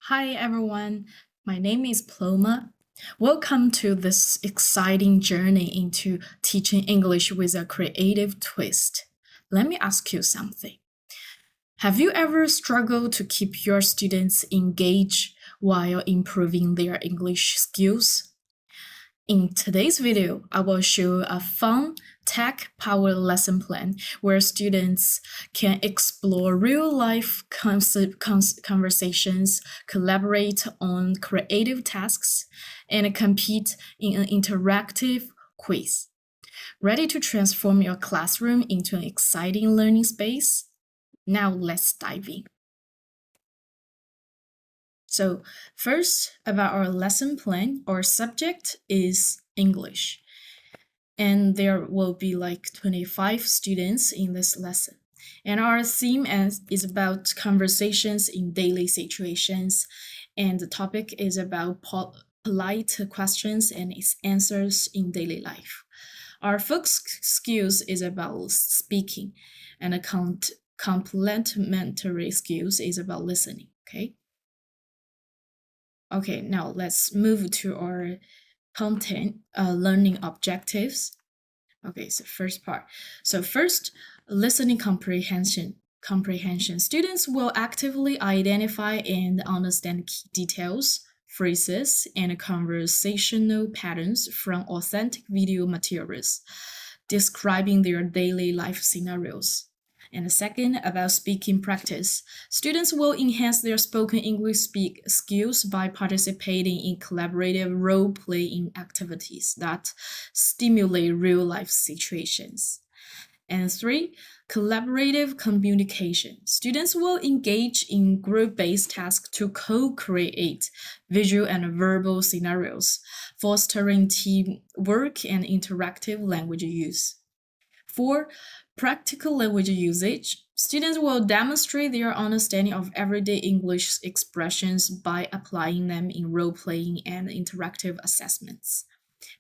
Hi everyone, my name is Ploma. Welcome to this exciting journey into teaching English with a creative twist. Let me ask you something. Have you ever struggled to keep your students engaged while improving their English skills? In today's video, I will show a fun tech-powered lesson plan where students can explore real-life conversations, collaborate on creative tasks, and compete in an interactive quiz. Ready to transform your classroom into an exciting learning space? Now let's dive in. So first, about our lesson plan, our subject is English. And there will be like 25 students in this lesson. And our theme is about conversations in daily situations. And the topic is about polite questions and its answers in daily life. Our focus skills is about speaking, and a complementary skills is about listening. Okay, now let's move to our content learning objectives. Okay, so first part. So first, listening comprehension. Students will actively identify and understand key details, phrases, and conversational patterns from authentic video materials, describing their daily life scenarios. And the second, about speaking practice. Students will enhance their spoken English skills by participating in collaborative role-playing activities that stimulate real-life situations. And three, collaborative communication. Students will engage in group-based tasks to co-create visual and verbal scenarios, fostering teamwork and interactive language use. 4. Practical language usage. Students will demonstrate their understanding of everyday English expressions by applying them in role-playing and interactive assessments.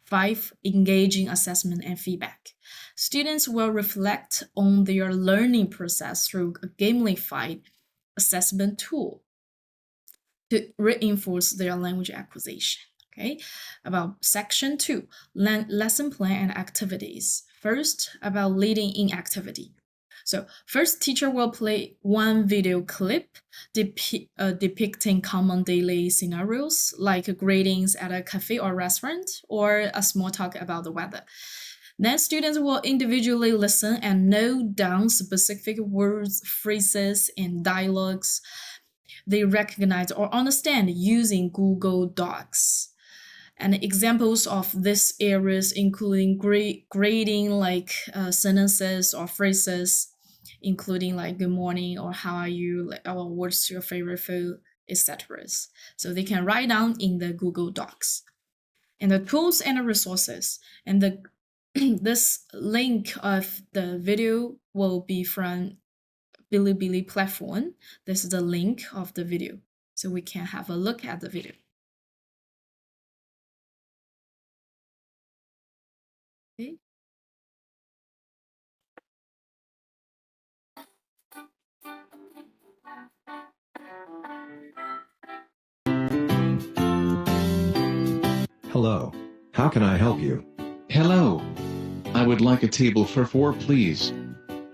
5. Engaging assessment and feedback. Students will reflect on their learning process through a gamified assessment tool to reinforce their language acquisition. Okay, about section 2, lesson plan and activities. First, about leading in activity. So first, teacher will play one video clip depicting common daily scenarios like greetings at a cafe or restaurant, or a small talk about the weather. Then students will individually listen and note down specific words, phrases, and dialogues they recognize or understand using Google Docs. And examples of these areas including grading like sentences or phrases, including like good morning or how are you, like, or what's your favorite food, etc. So they can write down in the Google Docs. And the tools and the resources. And the this link of the video will be from Bilibili platform. This is the link of the video, so we can have a look at the video. Okay. Hello. How can I help you? Hello. I would like a table for 4, please.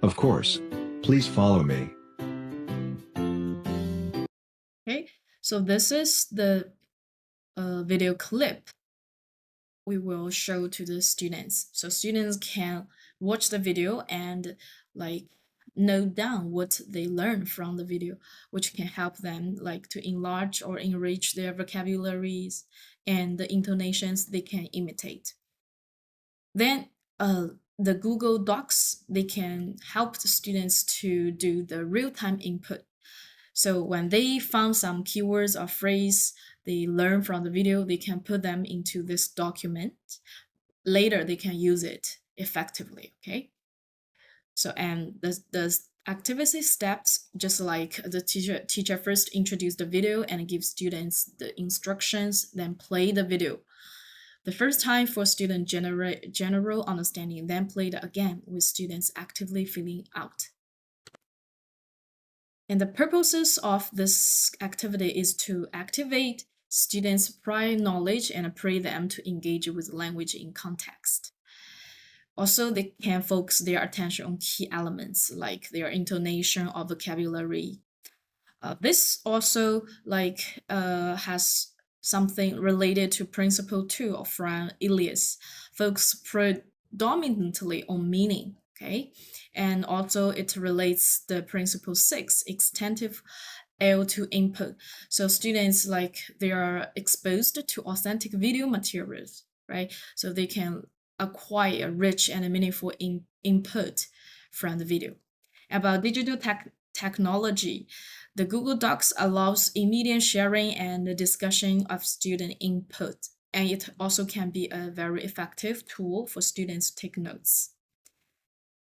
Of course. Please follow me. Okay, so this is the video clip we will show to the students. So students can watch the video and like note down what they learn from the video, which can help them like to enlarge or enrich their vocabularies and the intonations they can imitate. Then the Google Docs, they can help the students to do the real-time input. So when they found some keywords or phrase they learn from the video, they can put them into this document. Later, they can use it effectively, okay? So, and the activity steps, just like the teacher first introduce the video and give students the instructions, then play the video. The first time for student general understanding, then played again with students actively filling out. And the purposes of this activity is to activate students' prior knowledge and prepare them to engage with language in context. Also, they can focus their attention on key elements like their intonation or vocabulary. This also has something related to Principle 2 from Elias, focus predominantly on meaning. Okay, and also it relates the Principle 6, extensive L2 input. So students they are exposed to authentic video materials, right? So they can acquire rich and meaningful input from the video. About digital technology, the Google Docs allows immediate sharing and discussion of student input, and it also can be a very effective tool for students to take notes.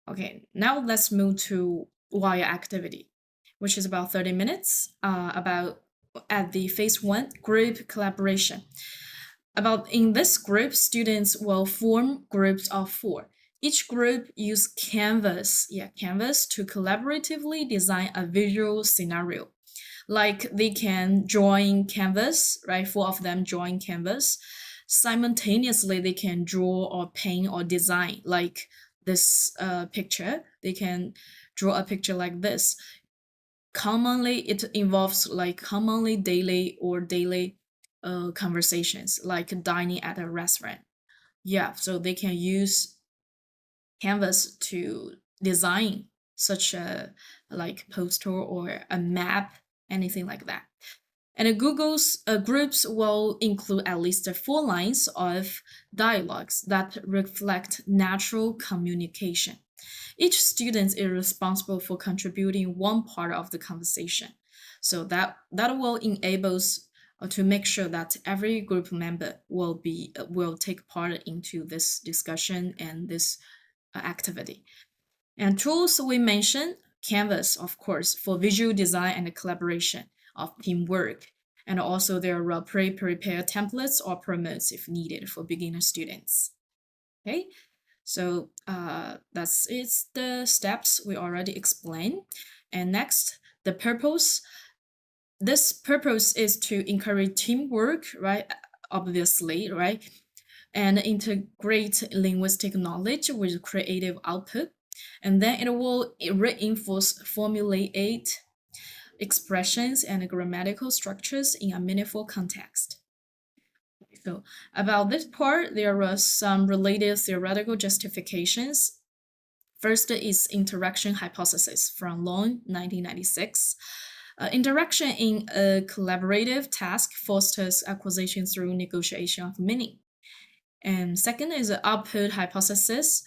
Okay, now let's move to wire activity, which is about 30 minutes, about at the phase 1 group collaboration. In this group, students will form groups of 4. Each group use Canvas to collaboratively design a visual scenario. Like they can join Canvas, right? 4 of them join Canvas. Simultaneously, they can draw or paint or design like this picture. They can draw a picture like this. Commonly, it involves commonly daily conversations, like dining at a restaurant. Yeah, so they can use Canvas to design such a poster or a map, anything like that. And Google's groups will include at least 4 lines of dialogues that reflect natural communication. Each student is responsible for contributing one part of the conversation. So that will enable to make sure that every group member will take part into this discussion and this activity. And tools we mentioned, Canvas, of course, for visual design and collaboration of teamwork. And also there are pre-prepared templates or promos if needed for beginner students. Okay, so that's the steps we already explained. And next, the purpose. This purpose is to encourage teamwork, right? Obviously, right? And integrate linguistic knowledge with creative output. And then it will reinforce formulate expressions and grammatical structures in a meaningful context. So about this part, there are some related theoretical justifications. First is interaction hypothesis from Long, 1996. Interaction in a collaborative task fosters acquisition through negotiation of meaning. And second is the output hypothesis.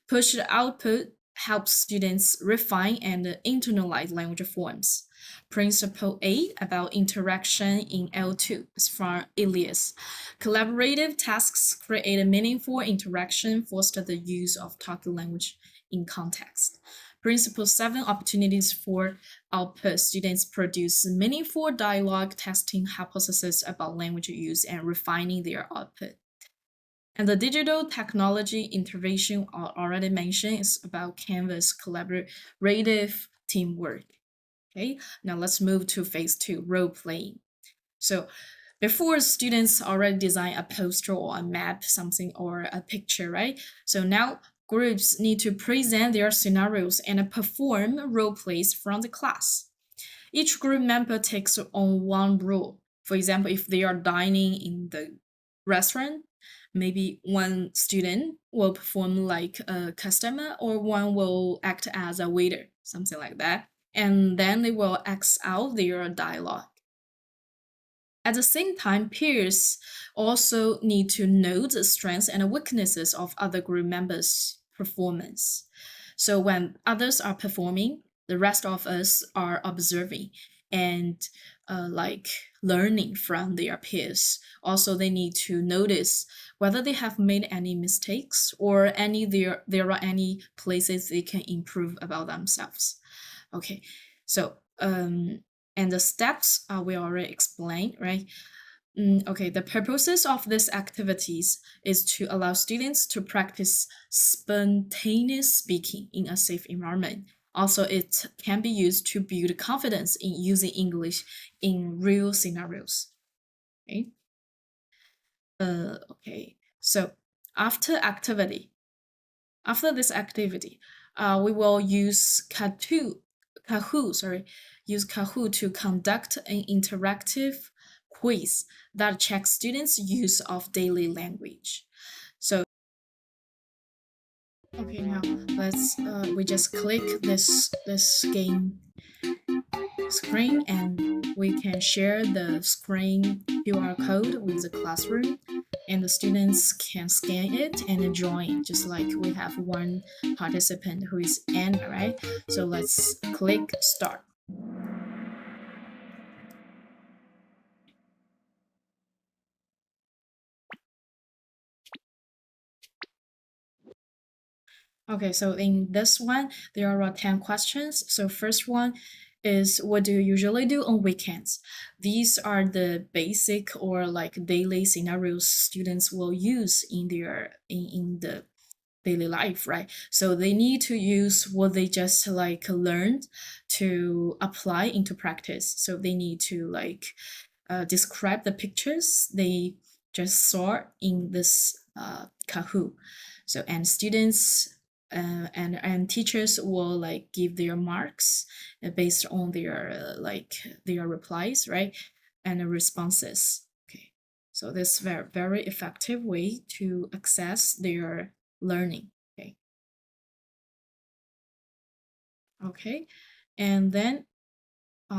Pushed output helps students refine and internalize language forms. Principle 8 about interaction in L2 is from Elias. Collaborative tasks create a meaningful interaction, foster the use of talking language in context. Principle 7 opportunities for output. Students produce meaningful dialogue, testing hypotheses about language use and refining their output. And the digital technology intervention already mentioned is about Canvas collaborative teamwork. Okay, now let's move to phase 2, role playing. So before, students already design a poster or a map, something or a picture, right? So now groups need to present their scenarios and perform role plays from the class. Each group member takes on one role. For example, if they are dining in the restaurant, maybe one student will perform like a customer or one will act as a waiter, something like that. And then they will act out their dialogue. At the same time, peers also need to know the strengths and weaknesses of other group members' performance. So when others are performing, the rest of us are observing and learning from their peers. Also, they need to notice whether they have made any mistakes or there are any places they can improve about themselves. Okay, so and the steps we already explained, right? Okay, the purposes of these activities is to allow students to practice spontaneous speaking in a safe environment, Also, it can be used to build confidence in using English in real scenarios. Okay. Okay. So after this activity, we will use Kahoot to conduct an interactive quiz that checks students' use of daily language. So, okay, now let's we just click this game screen, and we can share the screen QR code with the classroom, and the students can scan it and join, just like we have one participant who is Anna, right? So let's click start. Okay, so in this one, there are 10 questions. So first one is, what do you usually do on weekends? These are the basic or like daily scenarios students will use in their in the daily life, right? So they need to use what they just like learned to apply into practice. So they need to like describe the pictures they just saw in this Kahoot. So and students and teachers will like give their marks based on their like their replies, right, and the responses. Okay, so this very effective way to access their learning. Okay. Okay, and then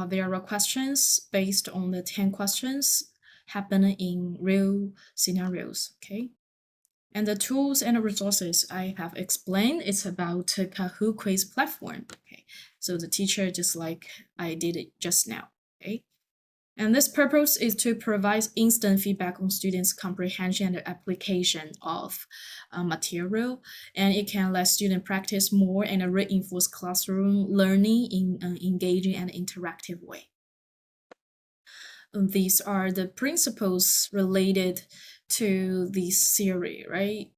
there are questions based on the 10 questions happening in real scenarios. Okay. And the tools and the resources I have explained, it's about Kahoot quiz platform. Okay. So the teacher, just like I did it just now. Okay. And this purpose is to provide instant feedback on students' comprehension and application of material, and it can let students practice more and reinforce classroom learning in an engaging and interactive way. These are the principles related to this theory, right?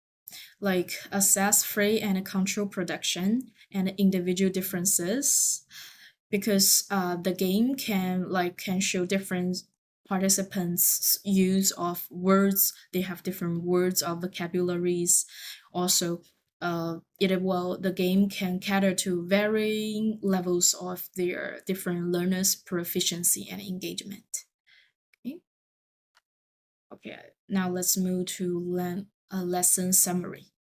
Like assess free and control production and individual differences, because the game can show different participants use of words. They have different words of vocabularies. Also, the game can cater to varying levels of their different learners' proficiency and engagement. Okay. Okay. Now let's move to a lesson summary.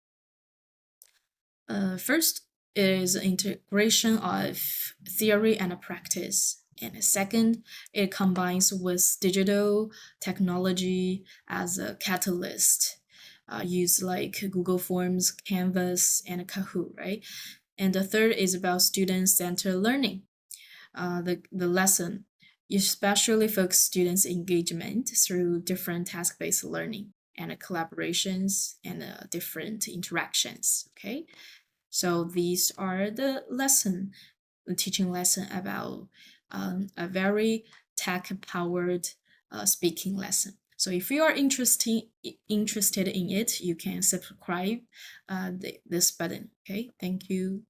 First is integration of theory and practice. And second, it combines with digital technology as a catalyst. Use like Google Forms, Canvas, and Kahoot, right? And the third is about student-centered learning. The lesson especially focus students' engagement through different task-based learning and collaborations and different interactions. Okay, so these are the teaching lesson about a very tech-powered speaking lesson. So if you are interested in it, you can subscribe this button. Okay, thank you.